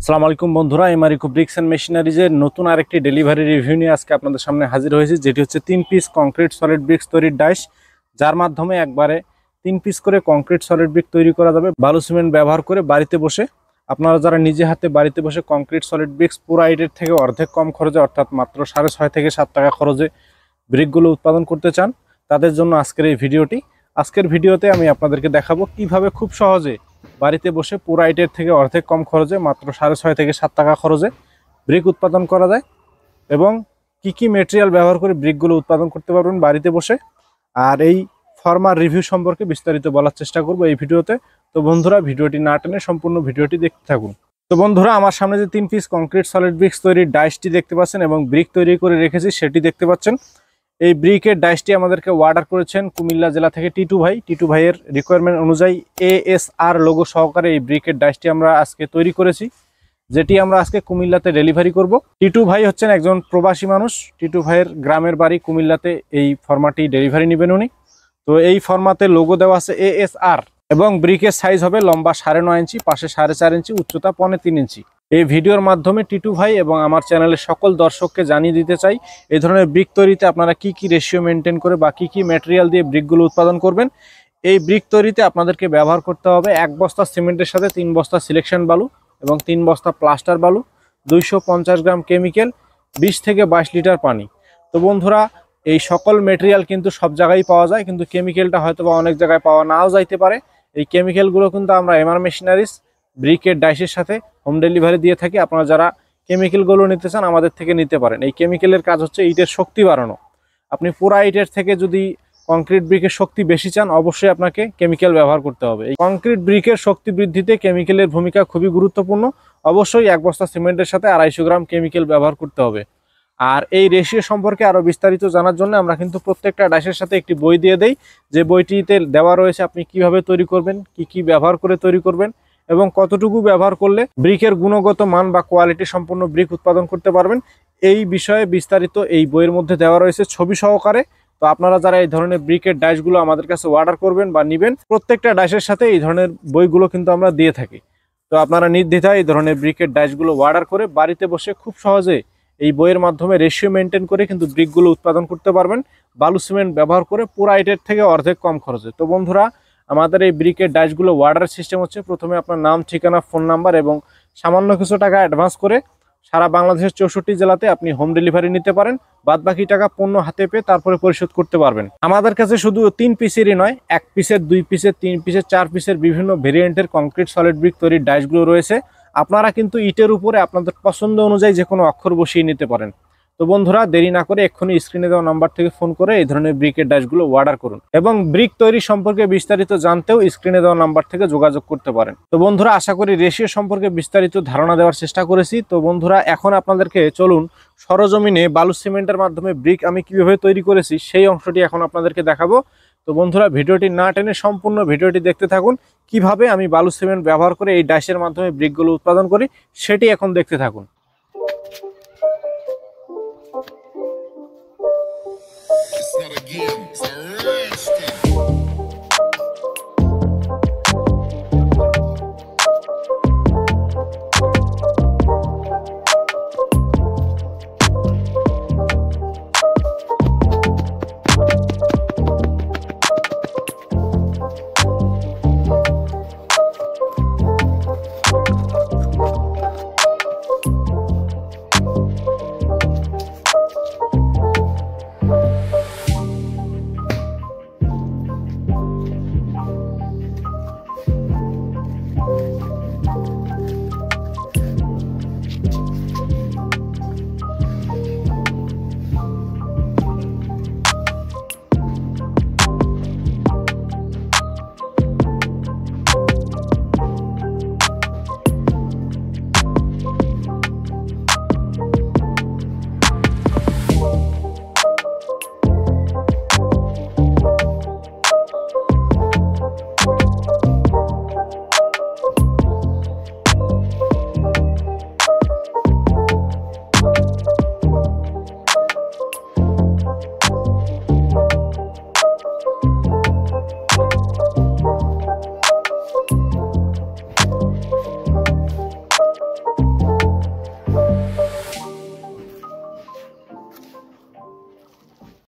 আসসালামু আলাইকুম বন্ধুরা, এমআরিকো ব্রিক্স অ্যান্ড মেশিনারিজের নতুন আরেকটি ডেলিভারি রিভিউ নিয়ে আজকে আপনাদের সামনে হাজির হয়েছে, যেটি হচ্ছে 3 পিস কংক্রিট সলিড ব্রিক্স তৈরির ডাইস, যার মাধ্যমে একবারে 3 পিস করে কংক্রিট সলিড ব্রিক তৈরি করা যাবে বালু সিমেন্ট ব্যবহার করে বাড়িতে বসে। আপনারা যারা নিজে হাতে বাড়িতে বসে কংক্রিট সলিড ব্রিক্স পুরো আইটের থেকে অর্ধেক কম খরচে, অর্থাৎ মাত্র 6.5 থেকে 7 টাকা খরচে ব্রিকগুলো উৎপাদন করতে চান, তাদের জন্য আজকের এই ভিডিওটি। আজকের ভিডিওতে আমি আপনাদেরকে দেখাবো কিভাবে খুব সহজে বাড়িতে বসে পুরো আইটের থেকে অর্ধেক কম খরচে, মাত্র 6.5 থেকে 7 টাকা খরচে ব্রিক উৎপাদন করা যায় এবং কি কি ম্যাটেরিয়াল ব্যবহার করে ব্রিকগুলো উৎপাদন করতে পারবেন বাড়িতে বসে। আর এই ফর্মার রিভিউ সম্পর্কে বিস্তারিত বলার চেষ্টা করব এই ভিডিওতে। তো বন্ধুরা, ভিডিওটি না টেনে সম্পূর্ণ ভিডিওটি দেখতে থাকুন। তো বন্ধুরা, আমার সামনে যে 3 পিস কংক্রিট সলিড ব্রিক্স তৈরির ডাইসটি দেখতে পাচ্ছেন এবং ব্রিক তৈরি করে রেখেছি সেটি দেখতে পাচ্ছেন। এই ব্রিকের ডাইসটি আমাদেরকে অর্ডার করেছেন কুমিল্লা জেলা থেকে টিটু ভাই। টিটু ভাইয়ের রিকোয়ারমেন্ট অনুযায়ী ASR লোগো সহকারে এই ব্রিকের ডাইসটি আমরা আজকে তৈরি করেছি, যেটি আমরা আজকে কুমিল্লাতে ডেলিভারি করব। টিটু ভাই হচ্ছেন একজন প্রবাসী মানুষ। টিটু ভাইয়ের গ্রামের বাড়ি কুমিল্লাতে। এই ফরম্যাটটি ডেলিভারি নেবেন উনি। তো এই ফরম্যাটে লোগো দেওয়া আছে ASR এবং ব্রিকের সাইজ হবে লম্বা 9.5 ইঞ্চি, পাশে 4.5 ইঞ্চি, উচ্চতা 3.25 ইঞ্চি। এই ভিডিওর মাধ্যমে টিটু ভাই এবং আমার চ্যানেলের সকল দর্শককে জানিয়ে দিতে চাই এই ধরনের ব্রিক তৈরিতে আপনারা কি কি রেশিও মেনটেন করে বা কি কি ম্যাটেরিয়াল দিয়ে ব্রিকগুলো উৎপাদন করবেন। এই ব্রিক তৈরিতে আপনাদেরকে ব্যবহার করতে হবে 1 বস্তা সিমেন্টের সাথে 3 বস্তা সিলেকশন বালু এবং 3 বস্তা প্লাস্টার বালু, 250 গ্রাম কেমিক্যাল, 20 থেকে 22 লিটার পানি। তো বন্ধুরা, এই সকল ম্যাটেরিয়াল কিন্তু সব জায়গায় পাওয়া যায়, কিন্তু কেমিক্যালটা হয়তো বা অনেক জায়গায় পাওয়া নাও যাইতে পারে। এই কেমিক্যালগুলো কিন্তু আমরা এমআর মেশিনারিজ ব্রিকের ডাইসের সাথে হোম ডেলিভারি দিয়ে থাকি। আপনারা যারা কেমিক্যালগুলো নিতে চান আমাদের থেকে নিতে পারেন। এই কেমিক্যালের কাজ হচ্ছে ইটের শক্তি বাড়ানো। আপনি পুরা ইটের থেকে যদি কংক্রিট ব্রিকের শক্তি বেশি চান, অবশ্যই আপনাকে কেমিক্যাল ব্যবহার করতে হবে। এই কংক্রিট ব্রিকের শক্তি বৃদ্ধিতে কেমিক্যালের ভূমিকা খুবই গুরুত্বপূর্ণ। অবশ্যই 1 বস্তা সিমেন্টের সাথে 250 গ্রাম কেমিক্যাল ব্যবহার করতে হবে। আর এই রেশিও সম্পর্কে আরও বিস্তারিত জানার জন্য আমরা কিন্তু প্রত্যেকটা ডাইসের সাথে একটি বই দিয়ে দেই, যে বইটিতে দেওয়া রয়েছে আপনি কিভাবে তৈরি করবেন, কি কি ব্যবহার করে তৈরি করবেন এবং কতটুকু ব্যবহার করলে ব্রিকের গুণগত মান বা কোয়ালিটি সম্পন্ন ব্রিক উৎপাদন করতে পারবেন। এই বিষয়ে বিস্তারিত এই বইয়ের মধ্যে দেওয়া রয়েছে ছবি সহকারে। তো আপনারা যারা এই ধরনের ব্রিকের ডাইসগুলো আমাদের কাছে অর্ডার করবেন বা নেবেন, প্রত্যেকটা ডাইসের সাথে এই ধরনের বইগুলো কিন্তু আমরা দিয়ে থাকি। তো আপনারা নির্দ্বিধায় এই ধরনের ব্রিকের ডাইসগুলো অর্ডার করে বাড়িতে বসে খুব সহজে এই বইয়ের মাধ্যমে রেশিও মেনটেন করে কিন্তু ব্রিকগুলো উৎপাদন করতে পারবেন বালু সিমেন্ট ব্যবহার করে পুরো আইটের থেকে অর্ধেক কম খরচে। তো বন্ধুরা, আমাদের এই ব্রিকের ডাইসগুলো অর্ডার সিস্টেম হচ্ছে, প্রথমে আপনার নাম, ঠিকানা, ফোন নাম্বার এবং সামান্য কিছু টাকা অ্যাডভান্স করে সারা বাংলাদেশের 64 জেলাতে আপনি হোম ডেলিভারি নিতে পারেন। বাদ বাকি টাকা পণ্য হাতে পেয়ে তারপরে পরিশোধ করতে পারবেন। আমাদের কাছে শুধু 3 পিসেরই নয়, 1 পিসের, 2 পিসের, 3 পিসের, 4 পিসের বিভিন্ন ভেরিয়েন্টের কংক্রিট সলিড ব্রিক তৈরির ডাইসগুলো রয়েছে। আপনারা কিন্তু ইটের উপরে আপনাদের পছন্দ অনুযায়ী যে কোনো অক্ষর বসিয়ে নিতে পারেন। তো বন্ধুরা, দেরি না করে এক্ষুনি স্ক্রিনে দেওয়া নাম্বার থেকে ফোন করে এই ধরনের ব্রিকের ডাইসগুলো অর্ডার করুন এবং ব্রিক তৈরি সম্পর্কে বিস্তারিত জানতেও স্ক্রিনে দেওয়া নাম্বার থেকে যোগাযোগ করতে পারেন। তো বন্ধুরা, আশা করি রেশিও সম্পর্কে বিস্তারিত ধারণা দেওয়ার চেষ্টা করেছি। তো বন্ধুরা, এখন আপনাদেরকে চলুন সরজমিনে বালু সিমেন্টের মাধ্যমে ব্রিক আমি কিভাবে তৈরি করেছি সেই অংশটি এখন আপনাদেরকে দেখাবো। তো বন্ধুরা, ভিডিওটি না টেনে সম্পূর্ণ ভিডিওটি দেখতে থাকুন। কিভাবে আমি বালু সিমেন্ট ব্যবহার করে এই ডাইসের মাধ্যমে ব্রিকগুলো উৎপাদন করি সেটি এখন দেখতে থাকুন।